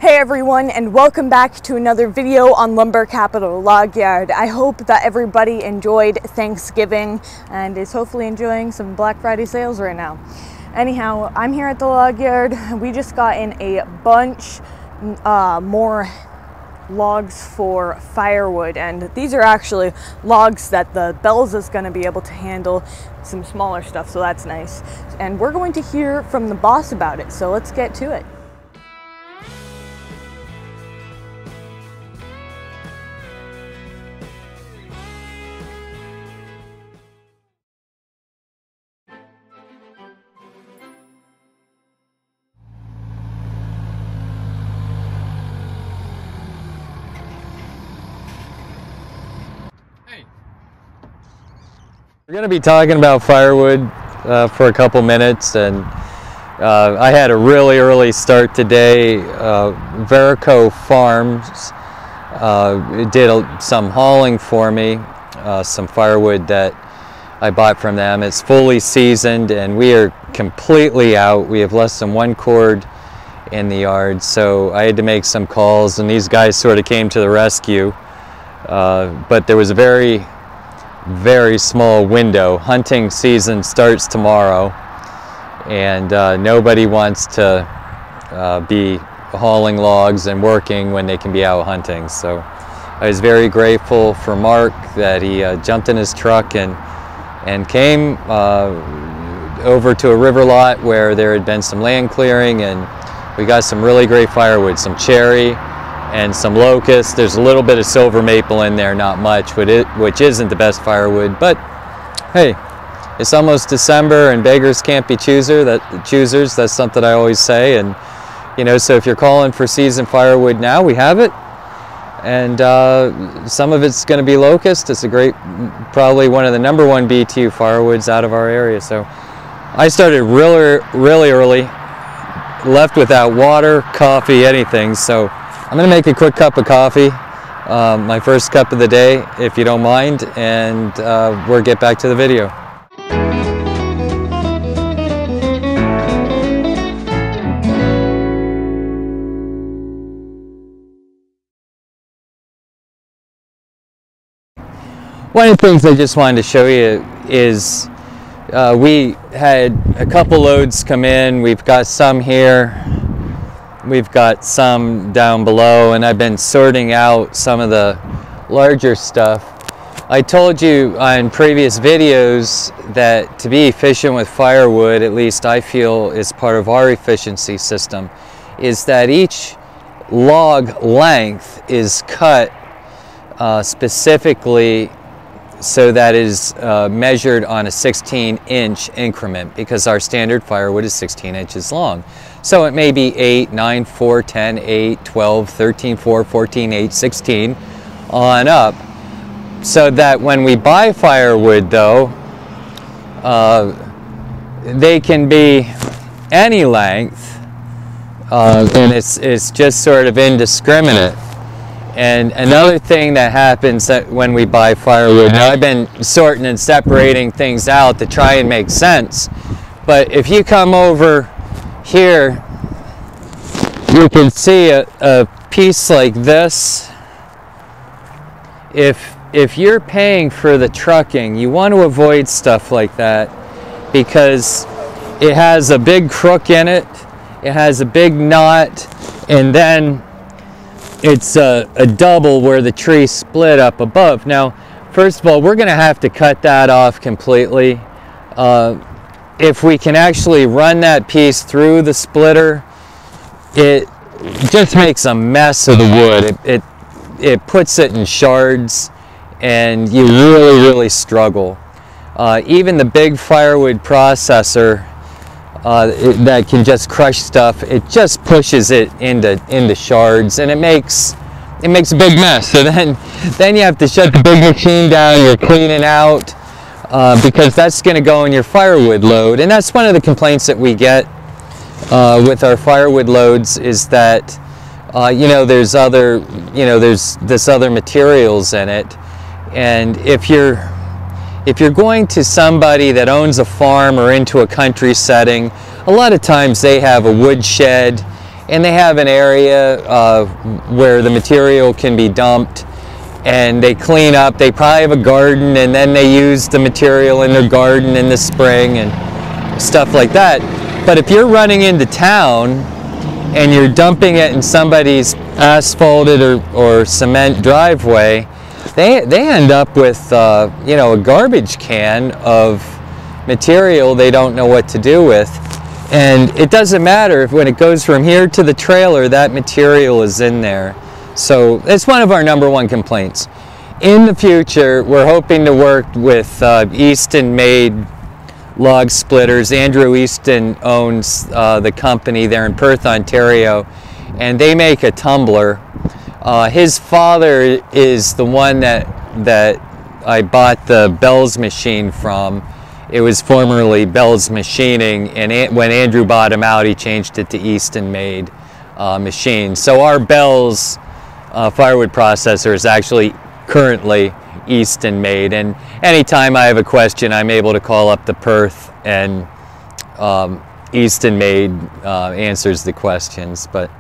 Hey everyone, and welcome back to another video on Lumber Capital Log Yard. I hope that everybody enjoyed Thanksgiving and is hopefully enjoying some Black Friday sales right now. Anyhow, I'm here at the log yard. We just got in a bunch more logs for firewood, and these are actually logs that the Bells is going to be able to handle some smaller stuff, so that's nice. And we're going to hear from the boss about it, so let's get to it. We're going to be talking about firewood for a couple minutes, and I had a really early start today. Verico Farms did some hauling for me, some firewood that I bought from them. It's fully seasoned and we are completely out. We have less than one cord in the yard, so I had to make some calls, and these guys sort of came to the rescue. But there was a very small window. Hunting season starts tomorrow, and nobody wants to be hauling logs and working when they can be out hunting. So I was very grateful for Mark that he jumped in his truck and came over to a river lot where there had been some land clearing, and we got some really great firewood, some cherry and some locust. There's a little bit of silver maple in there, not much, which isn't the best firewood, but hey, it's almost December and beggars can't be choosers. That's something I always say. And you know, so if you're calling for seasoned firewood now, we have it, and some of it's going to be locust. It's a great, probably one of the #1 BTU firewoods out of our area. So I started really early, left without water, coffee, anything. So I'm going to make a quick cup of coffee, my first cup of the day, if you don't mind, and we'll get back to the video. One of the things I just wanted to show you is we had a couple loads come in. We've got some here. We've got some down below, and I've been sorting out some of the larger stuff. I told you on previous videos that to be efficient with firewood, at least I feel is part of our efficiency system, is that each log length is cut specifically so that is measured on a 16-inch increment, because our standard firewood is 16 inches long. So it may be 8, 9, 4, 10, 8, 12, 13, 4, 14, 8, 16 on up. So that when we buy firewood though, they can be any length, and it's just sort of indiscriminate. And another thing that happens that when we buy firewood, now I've been sorting and separating things out to try and make sense, but if you come over here, you can see a piece like this. If you're paying for the trucking, you want to avoid stuff like that, because it has a big crook in it, it has a big knot, and then it's a double where the tree split up above. Now, first of all, we're going to have to cut that off completely. If we can actually run that piece through the splitter, it just makes a mess of the wood. It puts it in shards, and you really struggle. Even the big firewood processor that can just crush stuff, it just pushes it into shards, and it makes a big mess. So then you have to shut the big machine down. You're cleaning out because that's going to go in your firewood load. And that's one of the complaints that we get with our firewood loads, is that you know, there's this other materials in it, and if you're going to somebody that owns a farm or into a country setting, a lot of times they have a wood shed and they have an area where the material can be dumped, and they clean up. They probably have a garden, and then they use the material in their garden in the spring and stuff like that. But if you're running into town and you're dumping it in somebody's asphalted or cement driveway, they end up with you know, a garbage can of material they don't know what to do with. And it doesn't matter if when it goes from here to the trailer, that material is in there. So it's one of our #1 complaints. In the future, we're hoping to work with Easton-made log splitters. Andrew Easton owns the company there in Perth, Ontario, and they make a tumbler. His father is the one that I bought the Bell's machine from. It was formerly Bell's Machining, and when Andrew bought him out, he changed it to Easton-made machine. So our Bell's firewood processor is actually currently Easton-made, and anytime I have a question, I'm able to call up the Perth, and Easton-made answers the questions. But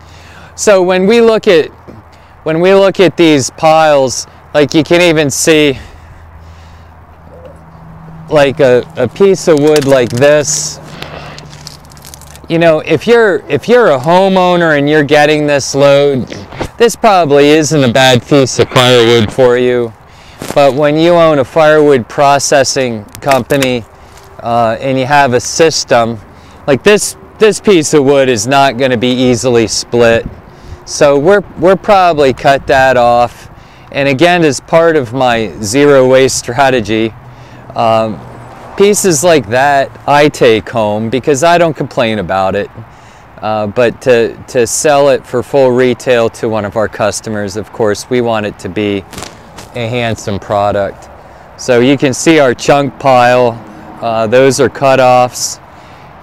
so when we look at these piles, like you can even see like a piece of wood like this. You know, if you're a homeowner and you're getting this load, this probably isn't a bad piece of firewood for you. But when you own a firewood processing company and you have a system, like this piece of wood is not going to be easily split. So we're probably cut that off. And again, as part of my zero waste strategy, pieces like that I take home because I don't complain about it. But to sell it for full retail to one of our customers, of course, we want it to be a handsome product. So you can see our chunk pile. Those are cut-offs,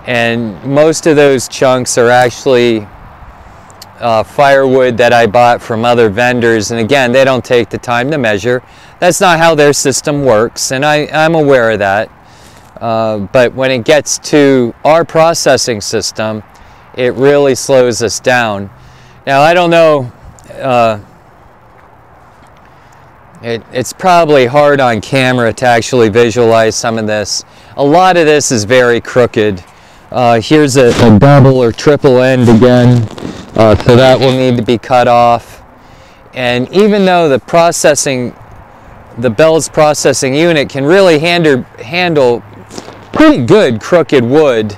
and most of those chunks are actually firewood that I bought from other vendors, and again, they don't take the time to measure. That's not how their system works, and I'm aware of that. But when it gets to our processing system, it really slows us down. Now, I don't know, it's probably hard on camera to actually visualize some of this. A lot of this is very crooked. Here's a double or triple end again, so that will need to be cut off. And even though the Bell's processing unit can really handle pretty good crooked wood,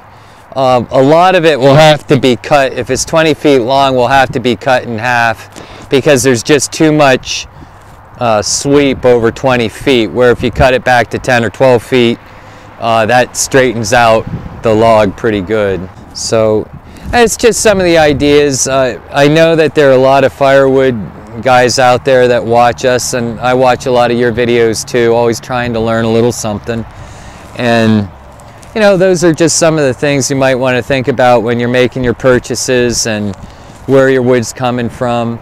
a lot of it will have to be cut. If it's 20 feet long, will have to be cut in half because there's just too much sweep over 20 feet, where if you cut it back to 10 or 12 feet, that straightens out the log pretty good. So it's just some of the ideas. I know that there are a lot of firewood guys out there that watch us, and I watch a lot of your videos too, always trying to learn a little something. And you know, those are just some of the things you might want to think about when you're making your purchases and where your wood's coming from.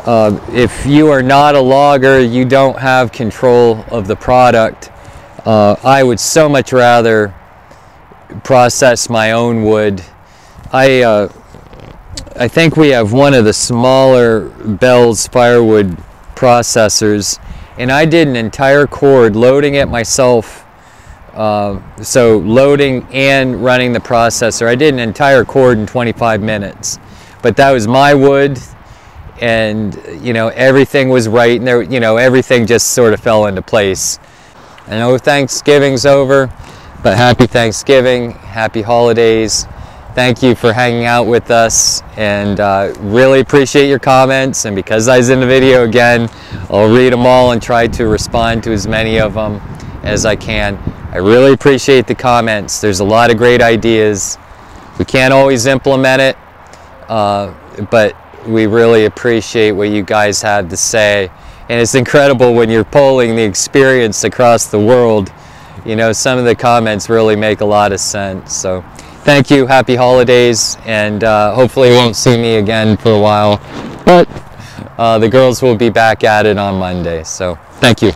If you are not a logger, you don't have control of the product. I would so much rather process my own wood. I think we have one of the smaller Bell's firewood processors, and I did an entire cord loading it myself. So loading and running the processor, I did an entire cord in 25 minutes. But that was my wood, and you know, everything was right, and there, you know, everything just sort of fell into place. I know Thanksgiving's over, but happy Thanksgiving, happy holidays. Thank you for hanging out with us, and really appreciate your comments. And because I was in the video again, I'll read them all and try to respond to as many of them as I can. I really appreciate the comments. There's a lot of great ideas. We can't always implement it, but we really appreciate what you guys have to say. And it's incredible when you're polling the experience across the world. You know, some of the comments really make a lot of sense. So thank you, happy holidays, and hopefully you won't see me again for a while. But the girls will be back at it on Monday. So thank you.